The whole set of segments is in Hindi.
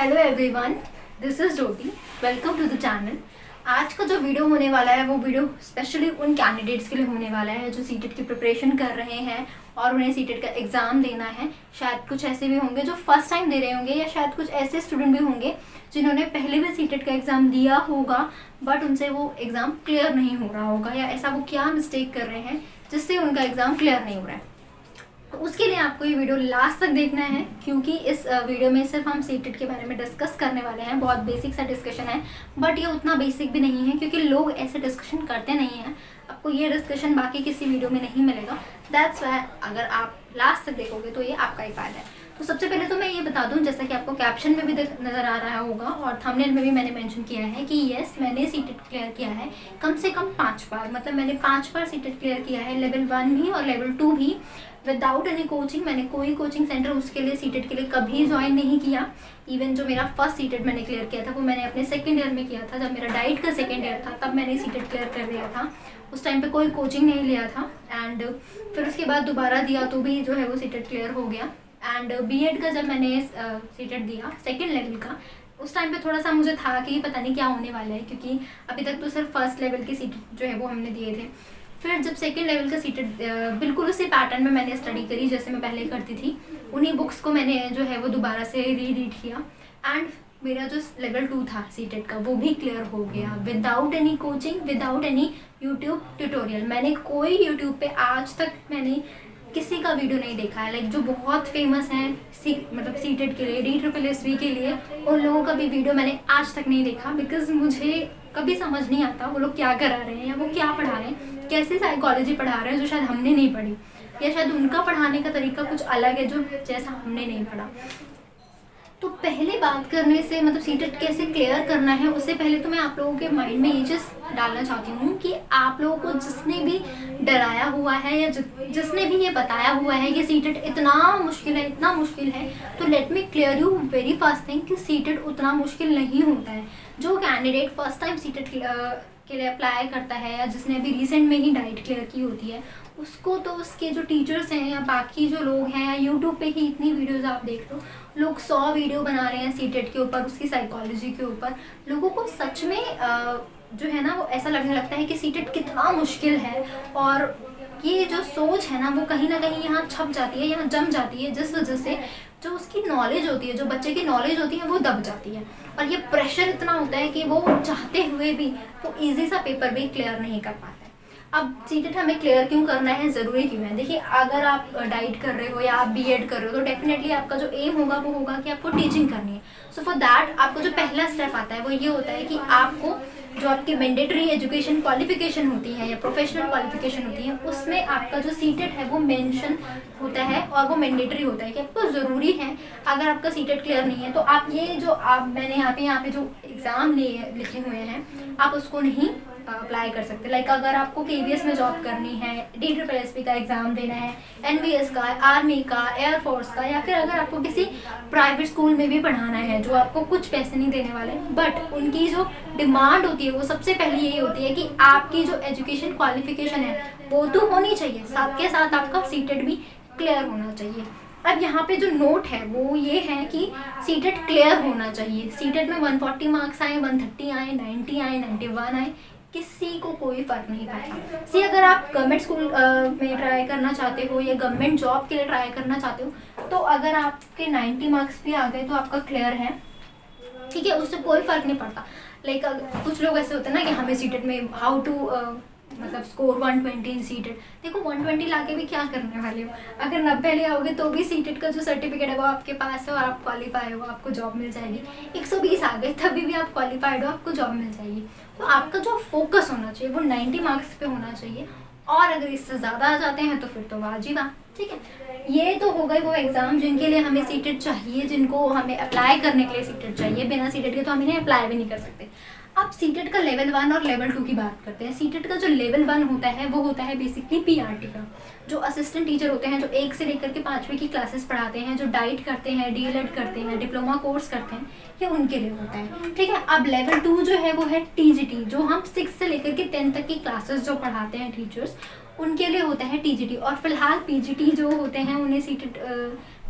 Hello everyone, this is Jyoti. Welcome to the channel. आज का जो वीडियो होने वाला है वो वीडियो स्पेशली उन कैंडिडेट्स के लिए होने वाला है जो सीटेट की प्रिपरेशन कर रहे हैं और उन्हें सीटेट का एग्ज़ाम देना है। शायद कुछ ऐसे भी होंगे जो फर्स्ट टाइम दे रहे होंगे, या शायद कुछ ऐसे स्टूडेंट भी होंगे जिन्होंने पहले भी सीटेट का एग्ज़ाम दिया होगा बट उनसे वो एग्ज़ाम क्लियर नहीं हो रहा होगा, या ऐसा वो क्या मिस्टेक कर रहे हैं जिससे उनका एग्ज़ाम क्लियर नहीं हो रहा है। तो उसके लिए आपको ये वीडियो लास्ट तक देखना है, क्योंकि इस वीडियो में सिर्फ हम सीटेट के बारे में डिस्कस करने वाले हैं। बहुत बेसिक सा डिस्कशन है, बट ये उतना बेसिक भी नहीं है क्योंकि लोग ऐसे डिस्कशन करते नहीं हैं। आपको ये डिस्कशन बाकी किसी वीडियो में नहीं मिलेगा। दैट्स वाई अगर आप लास्ट तक देखोगे तो ये आपका ही फायदा है। तो सबसे पहले तो मैं ये बता दूं, जैसा कि आपको कैप्शन में भी नज़र आ रहा होगा और थंबनेल में भी मैंने मेंशन किया है कि यस, मैंने सीटेट क्लियर किया है कम से कम 5 बार। मतलब मैंने 5 बार सीटेट क्लियर किया है, लेवल 1 भी और लेवल 2 भी, विदाउट एनी कोचिंग। मैंने कोई कोचिंग सेंटर उसके लिए सीटेट के लिए कभी ज्वाइन नहीं किया। इवन जो मेरा फर्स्ट सीटेट मैंने क्लियर किया था वो मैंने अपने सेकेंड ईयर में किया था। जब मेरा डाइट का सेकेंड ईयर था तब मैंने सीटेट क्लियर कर लिया था। उस टाइम पे कोई कोचिंग नहीं लिया था। एंड फिर उसके बाद दोबारा दिया तो भी जो है वो सीटेट क्लियर हो गया। एंड बीएड का जब मैंने सीटेट दिया सेकेंड लेवल का, उस टाइम पे थोड़ा सा मुझे था कि पता नहीं क्या होने वाला है, क्योंकि अभी तक तो सिर्फ फर्स्ट लेवल की सीट जो है वो हमने दिए थे। फिर जब सेकेंड लेवल का सीटेट बिल्कुल उसी पैटर्न में मैंने स्टडी करी जैसे मैं पहले करती थी, उन्हीं बुक्स को मैंने जो है वो दोबारा से रीड किया। एंड मेरा जो लेवल 2 था सीटेट का वो भी क्लियर हो गया without any coaching, without any YouTube tutorial. मैंने कोई यूट्यूब पे आज तक मैंने किसी का वीडियो नहीं देखा है, लाइक जो बहुत फेमस हैं मतलब सीटेट के लिए, DSSSB के लिए, उन लोगों का भी वीडियो मैंने आज तक नहीं देखा। बिकॉज मुझे कभी समझ नहीं आता वो लोग क्या करा रहे हैं या वो क्या पढ़ा रहे हैं, कैसे साइकोलॉजी पढ़ा रहे हैं जो शायद हमने नहीं पढ़ी, या शायद उनका पढ़ाने का तरीका कुछ अलग है जो जैसा हमने नहीं पढ़ा। तो पहले बात करने से मतलब सीटेट कैसे क्लियर करना है, उससे पहले तो मैं आप लोगों के माइंड में ये चीज़ डालना चाहती हूँ कि आप लोगों को जिसने भी डराया हुआ है या जिसने भी ये बताया हुआ है कि सीटेट इतना मुश्किल है, तो let me clear you very fast thing कि सीटेट उतना मुश्किल नहीं होता है। जो कैंडिडेट फर्स्ट टाइम सीटेट के लिए अप्लाई करता है या जिसने अभी रिसेंट में ही डाइट क्लियर की होती है, उसको तो उसके जो टीचर्स हैं या बाकी जो लोग हैं, या यूट्यूब पे ही इतनी वीडियोस आप देख लो, लोग 100 वीडियो बना रहे हैं सीटेट के ऊपर, उसकी साइकोलॉजी के ऊपर। लोगों को सच में जो है ना वो ऐसा लगने लगता है कि सीटेट कितना मुश्किल है, और ये जो सोच है ना वो कहीं ना कहीं यहाँ छप जाती है, यहाँ जम जाती है, जिस वजह से जो उसकी नॉलेज होती है, जो बच्चे की नॉलेज होती है वो दब जाती है। और ये प्रेशर इतना होता है कि वो चाहते हुए भी वो ईजी सा पेपर भी क्लियर नहीं कर पाते। अब सीटेट हमें क्लियर क्यों करना है, ज़रूरी क्यों है? देखिए, अगर आप डाइट कर रहे हो या आप बीएड कर रहे हो तो डेफिनेटली आपका जो एम होगा वो होगा कि आपको टीचिंग करनी है। सो फॉर दैट आपको जो पहला स्टेप आता है वो ये होता है कि आपको जो आपकी मैंडेटरी एजुकेशन क्वालिफिकेशन होती है या प्रोफेशनल क्वालिफिकेशन होती है, उसमें आपका जो सीटेट है वो मेंशन होता है और वो मैंडेटरी होता है कि आपको ज़रूरी है। अगर आपका सीटेट क्लियर नहीं है तो आप ये जो मैंने यहाँ पे जो एग्ज़ाम लिखे हुए हैं आप उसको नहीं अप्लाई कर सकते। लाइक अगर आपको KVS में जॉब करनी है, DSSSB का एग्ज़ाम देना है, NVS का, आर्मी का, एयरफोर्स का, या फिर अगर आपको किसी प्राइवेट स्कूल में भी पढ़ाना है जो आपको कुछ पैसे नहीं देने वाले, बट उनकी जो डिमांड होती है वो सबसे पहले यही होती है कि आपकी जो एजुकेशन क्वालिफिकेशन है वो तो होनी चाहिए, साथ के साथ आपका सीटेट भी क्लियर होना चाहिए। अब यहाँ पे जो नोट है वो ये है कि सीटेट क्लियर होना चाहिए। सीटेट में 140 मार्क्स आए, 130 आए, 90 आए, 91 आए, किसी को कोई फ़र्क नहीं पड़ता। सी अगर आप गवर्नमेंट स्कूल में ट्राई करना चाहते हो या गवर्नमेंट जॉब के लिए ट्राई करना चाहते हो, तो अगर आपके 90 मार्क्स भी आ गए तो आपका क्लियर है, ठीक है, उससे कोई फ़र्क नहीं पड़ता। लाइक कुछ लोग ऐसे होते हैं ना कि हमें सीटेट में हाउ टू मतलब स्कोर 120 इन सीटेट। देखो 120 लाके भी क्या करने वाले हो, अगर 90 ले आओगे तो भी सीटेट का जो सर्टिफिकेट है वो आपके पास है और आप क्वालिफाई हो, आपको जॉब मिल जाएगी। 120 आ गए तभी भी आप क्वालिफाइड हो, आपको जॉब मिल जाएगी। तो आपका जो फोकस होना चाहिए वो 90 मार्क्स पे होना चाहिए, और अगर इससे ज़्यादा आ जाते हैं तो फिर तो वाजिब है, ठीक है। ये तो हो गए वो एग्ज़ाम जिनके लिए हमें सीटेट चाहिए, जिनको हमें अप्लाई करने के लिए सीटेट चाहिए। बिना सीटेट के तो हम इन्हें अप्लाई भी नहीं कर सकते। अब सीटेट का लेवल 1 और लेवल 2 की बात करते हैं। सीटेट का जो लेवल 1 होता है वो होता है बेसिकली PRT का, जो असिस्टेंट टीचर होते हैं, जो 1 से लेकर के 5वीं की क्लासेस पढ़ाते हैं, जो डाइट करते हैं, DLED करते हैं, डिप्लोमा कोर्स करते हैं, ये उनके लिए होता है, ठीक है। अब लेवल 2 जो है वो है TGT, जो हम 6 से लेकर के 10 तक की क्लासेस जो पढ़ाते हैं टीचर्स, उनके लिए होता है TGT। और फिलहाल PGT जो होते हैं उन्हें सीटेट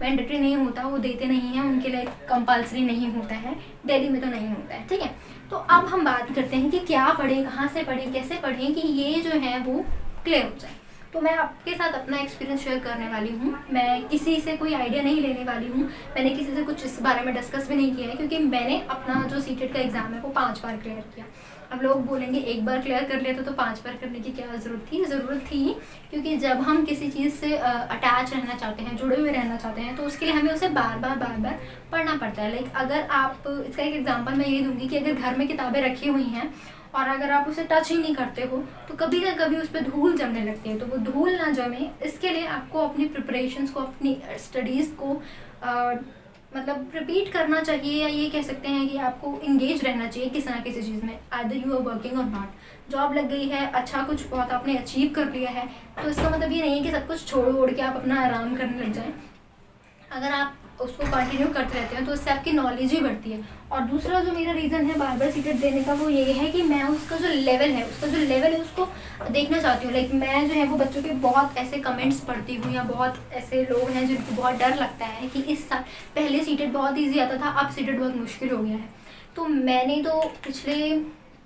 मैंडेटरी नहीं होता, वो देते नहीं हैं, उनके लिए कंपल्सरी नहीं होता है, दिल्ली में तो नहीं होता है, ठीक है। तो अब हम बात करते हैं कि क्या पढ़ें, कहाँ से पढ़ें, कैसे पढ़ें कि ये जो है वो क्लियर हो जाए। तो मैं आपके साथ अपना एक्सपीरियंस शेयर करने वाली हूँ। मैं किसी से कोई आइडिया नहीं लेने वाली हूँ, मैंने किसी से कुछ इस बारे में डिस्कस भी नहीं किया है, क्योंकि मैंने अपना जो सीटेट का एग्ज़ाम है वो 5 बार क्लियर किया। अब लोग बोलेंगे एक बार क्लियर कर लेते तो 5 बार करने की क्या ज़रूरत थी, क्योंकि जब हम किसी चीज़ से अटैच रहना चाहते हैं, जुड़े हुए रहना चाहते हैं, तो उसके लिए हमें उसे बार बार पढ़ना पड़ता है। लाइक अगर आप, इसका एक एग्जांपल मैं ये दूंगी कि अगर घर में किताबें रखी हुई हैं और अगर आप उसे टच ही नहीं करते हो तो कभी ना कभी उस पर धूल जमने लगती है। तो वो धूल ना जमे, इसके लिए आपको अपनी प्रिपरेशंस को, अपनी स्टडीज़ को मतलब रिपीट करना चाहिए, या ये कह सकते हैं कि आपको इंगेज रहना चाहिए किसी ना किसी चीज़ में। आइदर यू आर वर्किंग और नॉट, जॉब लग गई है, अच्छा कुछ बहुत आपने अचीव कर लिया है, तो इसका मतलब ये नहीं है कि सब कुछ छोड़ के आप अपना आराम करने लग जाएं। अगर आप उसको कंटिन्यू करते रहते हैं तो उससे आपकी नॉलेज ही बढ़ती है। और दूसरा जो मेरा रीज़न है बार बार सीटेट देने का, वो ये है कि मैं उसका जो लेवल है उसको देखना चाहती हूँ। लाइक मैं जो है वो बच्चों के बहुत ऐसे कमेंट्स पढ़ती हूँ, या बहुत ऐसे लोग हैं जिनको बहुत डर लगता है कि इस साल पहले सीटेट बहुत ईजी आता था, अब सीटेट बहुत मुश्किल हो गया है। तो मैंने तो पिछले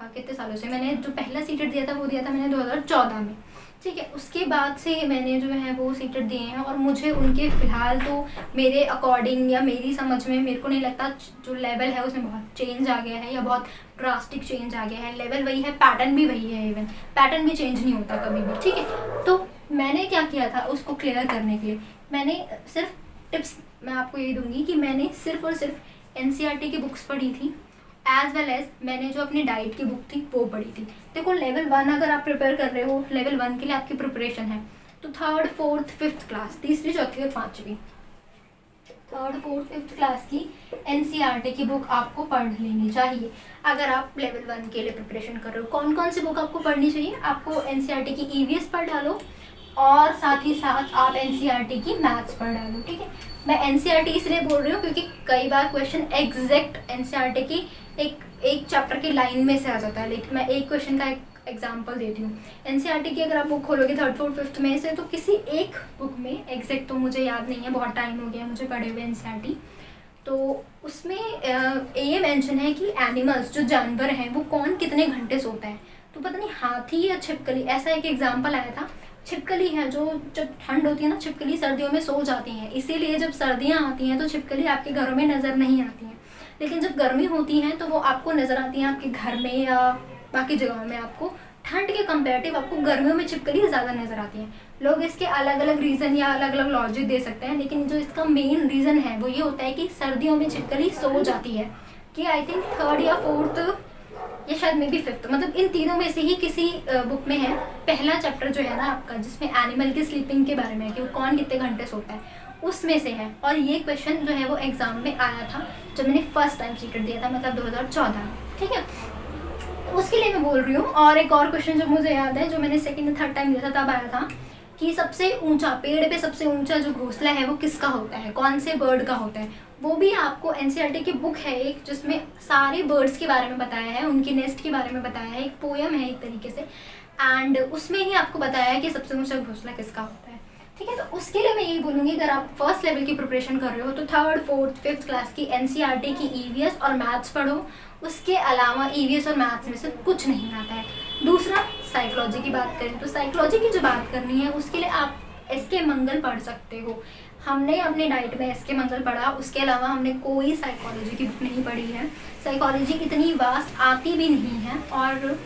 कितने सालों से, मैंने जो पहला सीटेट दिया था वो दिया था मैंने 2014 में, ठीक है। उसके बाद से मैंने जो है वो सीटेट दिए हैं, और मुझे उनके फ़िलहाल तो मेरे अकॉर्डिंग या मेरी समझ में मेरे को नहीं लगता जो लेवल है उसमें बहुत चेंज आ गया है या बहुत ड्रास्टिक चेंज आ गया है। लेवल वही है, पैटर्न भी वही है, इवन पैटर्न भी चेंज नहीं होता कभी भी, ठीक है। तो मैंने क्या किया था उसको क्लियर करने के लिए, मैंने सिर्फ टिप्स मैं आपको ये दूँगी कि मैंने सिर्फ और सिर्फ NCERT की बुक्स पढ़ी थी, एज वेल एज मैंने जो अपनी डाइट की बुक थी वो पढ़ी थी। देखो लेवल 1 अगर आप प्रिपेयर कर रहे हो, लेवल 1 के लिए आपकी प्रिपरेशन है, तो 3rd 4th 5th क्लास, तीसरी चौथी और पाँचवीं, 3rd 4th 5th क्लास की NCERT की बुक आपको पढ़ लेनी चाहिए। अगर आप लेवल 1 के लिए प्रिपरेशन कर रहे हो, कौन कौन सी बुक आपको पढ़नी चाहिए, आपको NCERT की EVS पढ़ डालो, और साथ ही साथ आप NCERT की मैथ्स पढ़ डालो, ठीक है। मैं NCERT इसलिए बोल रही हूँ क्योंकि कई बार क्वेश्चन एग्जैक्ट NCERT की एक चैप्टर की लाइन में से आ जाता है। लेकिन मैं एक क्वेश्चन का एक एग्जांपल देती हूँ। NCERT की अगर आप बुक खोलोगे 3rd 4th 5th में से, तो किसी एक बुक में, एग्जैक्ट तो मुझे याद नहीं है, बहुत टाइम हो गया मुझे पढ़े हुए NCERT, तो उसमें ये मेंशन है कि एनिमल्स जो जानवर हैं वो कौन कितने घंटे सोता है। तो पता नहीं हाथी या छिपकली, ऐसा एक एग्जाम्पल आया था। छिपकली है, जो जब ठंड होती है ना, छिपकली सर्दियों में सो जाती हैं, इसीलिए जब सर्दियाँ आती हैं तो छिपकली आपके घरों में नज़र नहीं आती हैं, लेकिन जब गर्मी होती हैं तो वो आपको नज़र आती हैं आपके घर में या बाकी जगहों में। आपको ठंड के कंपेरेटिव आपको गर्मियों में छिपकली ज़्यादा नज़र आती हैं। लोग इसके अलग अलग रीज़न या अलग अलग लॉजिक दे सकते हैं, लेकिन जो इसका मेन रीज़न है वो ये होता है कि सर्दियों में छिपकली सो जाती है, कि आई थिंक 3rd या 4th या शायद मे बी 5th, मतलब इन तीनों में से ही किसी बुक में है। पहला चैप्टर जो है ना आपका, जिसमें एनिमल की स्लीपिंग के बारे में है कि वो कौन कितने घंटे सोता है, उसमें से है। और ये क्वेश्चन जो है वो एग्ज़ाम में आया था जब मैंने फर्स्ट टाइम सीटेट दिया था, मतलब 2014 में, ठीक है। उसके लिए मैं बोल रही हूँ। और एक और क्वेश्चन जो मुझे याद है, जो मैंने 2nd या 3rd टाइम दिया था तब आया था, कि सबसे ऊंचा, पेड़ पे सबसे ऊंचा जो घोंसला है वो किसका होता है, कौन से बर्ड का होता है। वो भी आपको NCERT की बुक है एक, जिसमें सारे बर्ड्स के बारे में बताया है, उनके नेस्ट के बारे में बताया है, एक पोयम है एक तरीके से, एंड उसमें ही आपको बताया है कि सबसे ऊंचा घोंसला किसका होता है, ठीक है। तो उसके लिए मैं यही बोलूँगी, अगर आप फर्स्ट लेवल की प्रिपरेशन कर रहे हो तो 3rd 4th 5th क्लास की NCERT की EVS और मैथ्स पढ़ो। उसके अलावा EVS और मैथ्स में से कुछ नहीं आता है। दूसरा, साइकोलॉजी की बात करें तो साइकोलॉजी की जो बात करनी है उसके लिए आप SK मंगल पढ़ सकते हो। हमने अपने डाइट में SK मंगल पढ़ा, उसके अलावा हमने कोई साइकोलॉजी की बुक नहीं पढ़ी है। साइकोलॉजी इतनी वास्ट आती भी नहीं है। और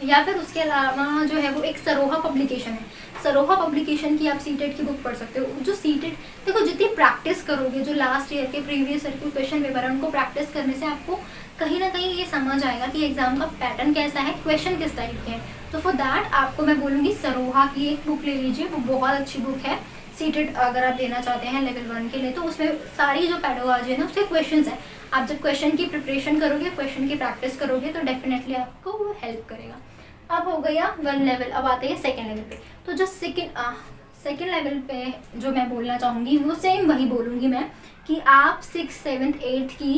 या फिर उसके अलावा जो है वो एक सरोहा पब्लिकेशन है, सरोहा पब्लिकेशन की आप सीटेट की बुक पढ़ सकते हो। जो सीटेट, देखो जितनी प्रैक्टिस करोगे, जो लास्ट ईयर के प्रीवियस ईयर के क्वेश्चन पेपर है उनको प्रैक्टिस करने से आपको कहीं ना कहीं ये समझ आएगा कि एग्जाम का पैटर्न कैसा है, क्वेश्चन किस टाइप के हैं। तो फॉर दैट आपको मैं बोलूँगी सरोहा की एक बुक ले लीजिए, वो बहुत अच्छी बुक है। सीटेट अगर आप देना चाहते हैं लेवल 1 के लिए, तो उसमें सारी जो पेडागोजी है ना उसके क्वेश्चन है। आप जब क्वेश्चन की प्रिपरेशन करोगे, क्वेश्चन की प्रैक्टिस करोगे, तो डेफिनेटली आपको वो हेल्प करेगा। अब हो गया 1 लेवल, अब आते हैं 2nd लेवल पे। तो जो सेकेंड लेवल पे जो मैं बोलना चाहूँगी वो सेम वही बोलूँगी मैं, कि आप 6th 7th 8th की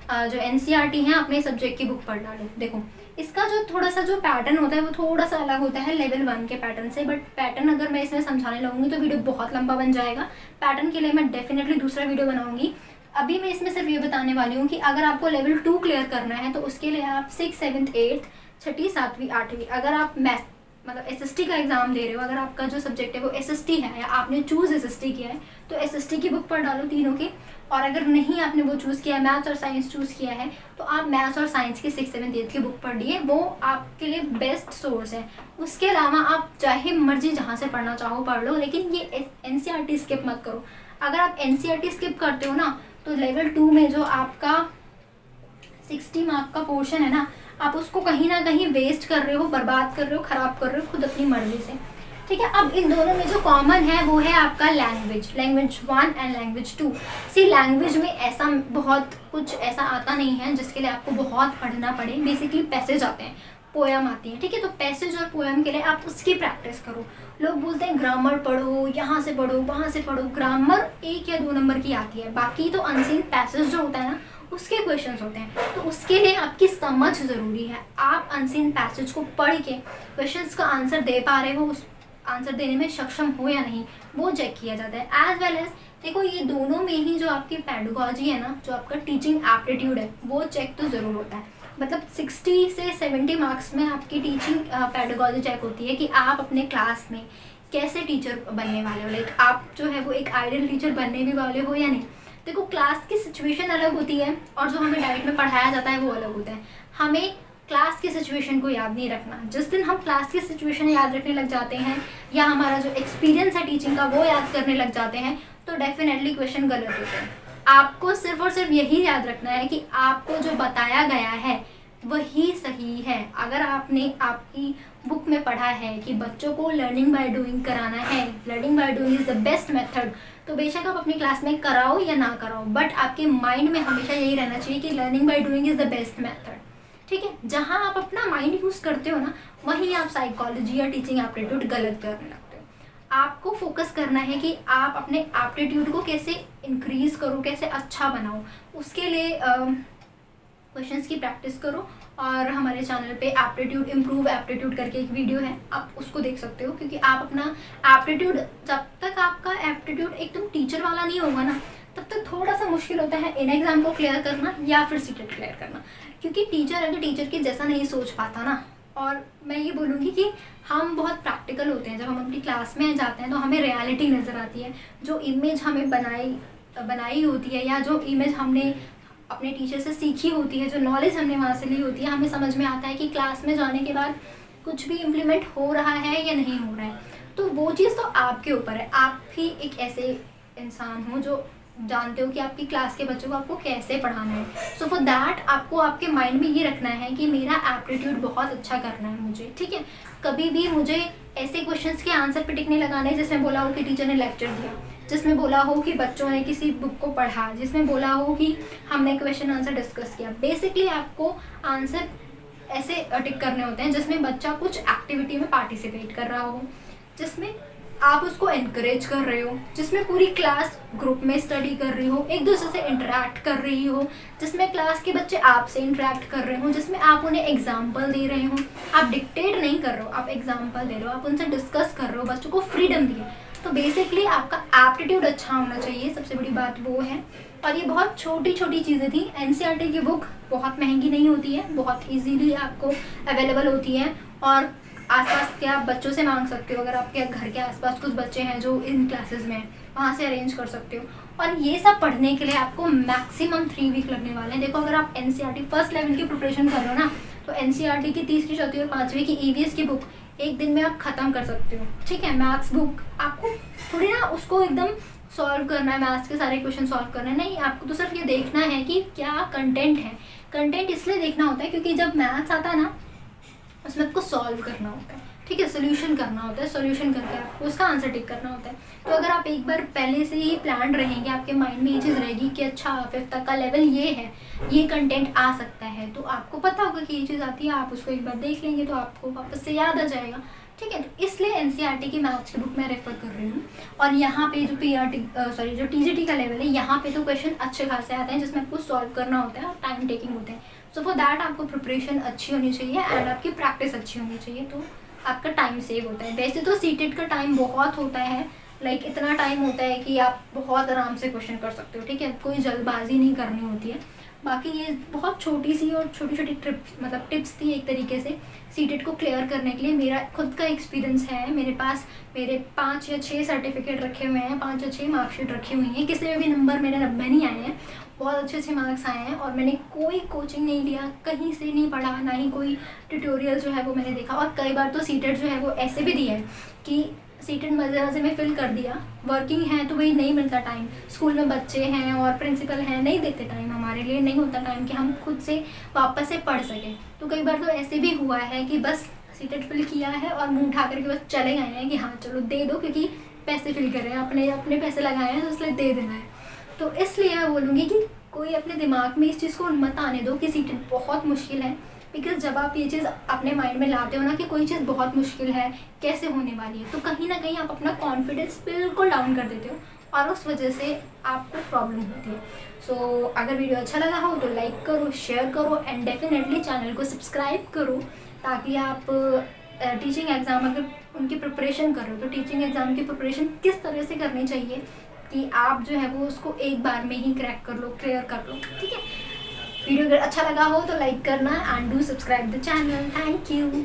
जो NCERT हैं अपने सब्जेक्ट की बुक पढ़ डालो। देखो इसका जो थोड़ा सा जो पैटर्न होता है वो थोड़ा सा अलग होता है लेवल 1 के पैटर्न से, बट पैटर्न अगर मैं इसमें समझाने लगूँगी तो वीडियो बहुत लंबा बन जाएगा। पैटर्न के लिए मैं डेफिनेटली दूसरा वीडियो बनाऊँगी। अभी मैं इसमें सिर्फ ये बताने वाली हूँ कि अगर आपको लेवल 2 क्लियर करना है तो उसके लिए आप 6th 7th 8th 6ठी 7वीं 8वीं, अगर आप मैथ मतलब SST का एग्जाम दे रहे हो, अगर आपका जो सब्जेक्ट है वो SST है या आपने चूज़ SST किया है तो SST की बुक पढ़ डालो तीनों की। और अगर नहीं आपने वो चूज़ किया है, मैथ्स और साइंस चूज़ किया है, तो आप मैथ्स और साइंस की 6th 7th 8th की बुक पढ़िए, वो आपके लिए बेस्ट सोर्स है। उसके अलावा आप चाहे मर्जी जहाँ से पढ़ना चाहो पढ़ लो, लेकिन ये NCERT स्किप मत करो। अगर आप NCERT स्किप करते हो ना तो लेवल 2 में जो आपका 60 मार्क का पोर्शन है ना, आप उसको कहीं ना कहीं वेस्ट कर रहे हो, बर्बाद कर रहे हो, ख़राब कर रहे हो खुद अपनी मर्जी से। ठीक है, अब इन दोनों में जो कॉमन है वो है आपका लैंग्वेज 1 एंड लैंग्वेज 2। लैंग्वेज में ऐसा बहुत कुछ ऐसा आता नहीं है जिसके लिए आपको बहुत पढ़ना पड़े। बेसिकली पैसेज आते हैं, पोएम आती है। ठीक है, तो पैसेज और पोएम के लिए आप उसकी प्रैक्टिस करो। लोग बोलते हैं ग्रामर पढ़ो, यहाँ से पढ़ो, वहाँ से पढ़ो। ग्रामर 1 या 2 नंबर की आती है, बाकी तो अनसीन पैसेज जो होता है ना उसके क्वेश्चंस होते हैं। तो उसके लिए आपकी समझ ज़रूरी है। आप अनसीन पैसेज को पढ़ के क्वेश्चंस का आंसर दे पा रहे हो, उस आंसर देने में सक्षम हो या नहीं, वो चेक किया जाता है। एज वेल एज देखो ये दोनों में ही जो आपकी पेडागॉजी है ना, जो आपका टीचिंग एप्टीट्यूड है, वो चेक तो ज़रूर होता है। मतलब 60 से 70 मार्क्स में आपकी टीचिंग पेडागॉजी चेक होती है कि आप अपने क्लास में कैसे टीचर बनने वाले हो। लाइक आप जो है वो एक आइडियल टीचर बनने भी वाले हो या नहीं। देखो क्लास की सिचुएशन अलग होती है और जो हमें डायरेक्ट में पढ़ाया जाता है वो अलग होता है। हमें क्लास की सिचुएशन को याद नहीं रखना। जिस दिन हम क्लास की सिचुएशन याद रखने लग जाते हैं या हमारा जो एक्सपीरियंस है टीचिंग का वो याद करने लग जाते हैं तो डेफिनेटली क्वेश्चन गलत होते हैं। आपको सिर्फ और सिर्फ यही याद रखना है कि आपको जो बताया गया है वही सही है। अगर आपने आपकी बुक में पढ़ा है कि बच्चों को लर्निंग बाय डूइंग कराना है, learning by doing is the best method, तो बेशक आप अपनी क्लास में कराओ या ना कराओ, बट आपके माइंड में हमेशा यही रहना चाहिए कि learning by doing is the best method. ठीक है, जहाँ आप अपना माइंड यूज़ करते हो ना वहीं आप साइकोलॉजी या टीचिंग एप्टीट्यूड गलत करने लगते हो। आपको फोकस करना है कि आप अपने एप्टीट्यूड को कैसे इंक्रीज करो, कैसे अच्छा बनाओ। उसके लिए क्वेश्चंस की प्रैक्टिस करो। और हमारे चैनल पे एप्टीट्यूड इम्प्रूव एप्टीट्यूड करके एक वीडियो है, आप उसको देख सकते हो। क्योंकि आप अपना एप्टीट्यूड, जब तक आपका एप्टीट्यूड एकदम टीचर वाला नहीं होगा ना तब तक थोड़ा सा मुश्किल होता है इन एग्ज़ाम को क्लियर करना या फिर सीटेट क्लियर करना। क्योंकि टीचर अगर टीचर के जैसा नहीं सोच पाता ना, और मैं ये बोलूँगी कि हम बहुत प्रैक्टिकल होते हैं। जब हम अपनी क्लास में जाते हैं तो हमें रियलिटी नज़र आती है। जो इमेज हमें बनाई होती है या जो इमेज हमने अपने टीचर से सीखी होती है, जो नॉलेज हमने वहाँ से ली होती है, हमें समझ में आता है कि क्लास में जाने के बाद कुछ भी इम्प्लीमेंट हो रहा है या नहीं हो रहा है। तो वो चीज़ तो आपके ऊपर है। आप ही एक ऐसे इंसान हो जो जानते हो कि आपकी क्लास के बच्चों को आपको कैसे पढ़ाना है। सो फॉर दैट आपको आपके माइंड में ये रखना है कि मेरा एप्टीट्यूड बहुत अच्छा करना है मुझे। ठीक है, कभी भी मुझे ऐसे क्वेश्चंस के आंसर पे टिकने लगाना है जिसमें बोला हो कि टीचर ने लेक्चर दिया, जिसमें बोला हो कि बच्चों ने किसी बुक को पढ़ा, जिसमें बोला हो कि हमने क्वेश्चन आंसर डिस्कस किया। बेसिकली आपको आंसर ऐसे टिक करने होते हैं जिसमें बच्चा कुछ एक्टिविटी में पार्टिसिपेट कर रहा हो, जिसमें आप उसको एनकरेज कर रहे हो, जिसमें पूरी क्लास ग्रुप में स्टडी कर रही हो, एक दूसरे से इंटरेक्ट कर रही हो, जिसमें क्लास के बच्चे आपसे इंटरेक्ट कर रहे हो, जिसमें आप उन्हें एग्जाम्पल दे रहे हो। आप डिक्टेट नहीं कर रहे हो, आप एग्जाम्पल दे रहे हो, आप उनसे डिस्कस कर रहे हो, बच्चों को फ्रीडम दिए। तो बेसिकली आपका एप्टीट्यूड अच्छा होना चाहिए, सबसे बड़ी बात वो है। और ये बहुत छोटी छोटी चीज़ें थी। NCERT की बुक बहुत महंगी नहीं होती है, बहुत इजीली आपको अवेलेबल होती है और आसपास के आप बच्चों से मांग सकते हो। अगर आपके घर के आसपास कुछ बच्चे हैं जो इन क्लासेस में हैं, वहाँ से अरेंज कर सकते हो। और ये सब पढ़ने के लिए आपको मैक्सिमम 3 वीक लगने वाले हैं। देखो अगर आप NCERT फर्स्ट लेवल की प्रिपरेशन कर रहे हो ना, तो NCERT की 3री 4थी और 5वीं की EVS की बुक एक दिन में आप ख़त्म कर सकते हो। ठीक है, मैथ्स बुक आपको थोड़ी ना उसको एकदम सॉल्व करना है, मैथ्स के सारे क्वेश्चन सॉल्व करना है, नहीं। आपको तो सिर्फ ये देखना है कि क्या कंटेंट है। कंटेंट इसलिए देखना होता है क्योंकि जब मैथ्स आता है ना उसमें आपको सॉल्व करना होता है। ठीक है, सोल्यूशन करना होता है, सोल्यूशन करके आपको उसका आंसर टिक करना होता है। तो अगर आप एक बार पहले से ही प्लान रहेंगे, आपके माइंड में ये चीज़ रहेगी कि अच्छा 5th तक का लेवल ये है, ये कंटेंट आ सकता है, तो आपको पता होगा कि ये चीज़ आती है, आप उसको एक बार देख लेंगे तो आपको वापस से याद आ जाएगा। ठीक है। तो इसलिए एनसीईआरटी की मैथ्स की बुक मैं रेफर कर रही हूँ। और यहाँ पे जो जो टीजीटी का लेवल है, यहाँ पे तो क्वेश्चन अच्छे खासे आते हैं जिसमें आपको सॉल्व करना होता है और टाइम टेकिंग होते हैं। सो फॉर दैट आपको प्रिपरेशन अच्छी होनी चाहिए एंड आपकी प्रैक्टिस अच्छी होनी चाहिए, तो आपका टाइम सेव होता है। वैसे तो सीटेट का टाइम बहुत होता है, लाइक इतना टाइम होता है कि आप बहुत आराम से क्वेश्चन कर सकते हो, ठीक है, कोई जल्दबाजी नहीं करनी होती है। बाकी ये बहुत छोटी सी और छोटी छोटी टिप्स थी एक तरीके से सीटेट को क्लियर करने के लिए। मेरा खुद का एक्सपीरियंस है, मेरे पास मेरे 5 या 6 सर्टिफिकेट रखे हुए हैं, 5 या 6 मार्कशीट रखी हुई हैं, किसी में भी नंबर मेरे 90 नहीं आए हैं, बहुत अच्छे मार्क्स आए हैं। और मैंने कोई कोचिंग नहीं लिया, कहीं से नहीं पढ़ा, ना ही कोई ट्यूटोरियल जो है वो मैंने देखा। और कई बार तो सीटेट जो है वो ऐसे भी दिया है कि सीटेट मजे में फिल कर दिया, वर्किंग है तो वही नहीं मिलता टाइम, स्कूल में बच्चे हैं और प्रिंसिपल हैं, नहीं देते टाइम, हमारे लिए नहीं होता टाइम कि हम खुद से वापस से पढ़ सकें। तो कई बार तो ऐसे भी हुआ है कि बस सीटेट फिल किया है और मुंह उठा करके बस चले गए हैं कि हाँ चलो दे दो, क्योंकि पैसे फिल कर रहे हैं, अपने अपने पैसे लगाए हैं तो इसलिए दे देना है। तो इसलिए मैं बोलूँगी कि कोई अपने दिमाग में इस चीज़ को मत आने दो कि सीटेट बहुत मुश्किल है, बिकॉज जब आप ये चीज़ अपने माइंड में लाते हो ना कि कोई चीज़ बहुत मुश्किल है, कैसे होने वाली है, तो कहीं ना कहीं आप अपना कॉन्फिडेंस बिल्कुल डाउन कर देते हो और उस वजह से आपको प्रॉब्लम होती है। सो अगर वीडियो अच्छा लगा हो तो लाइक करो, शेयर करो एंड डेफिनेटली चैनल को सब्सक्राइब करो, ताकि आप टीचिंग एग्ज़ाम अगर उनकी प्रिपरेशन कर रहे हो तो टीचिंग एग्ज़ाम की प्रिपरेशन किस तरह से करनी चाहिए कि आप जो है वो उसको एक बार में ही क्रैक कर लो, क्लियर कर लो, ठीक है। वीडियो अगर अच्छा लगा हो तो लाइक करना and do subscribe the channel. Thank you.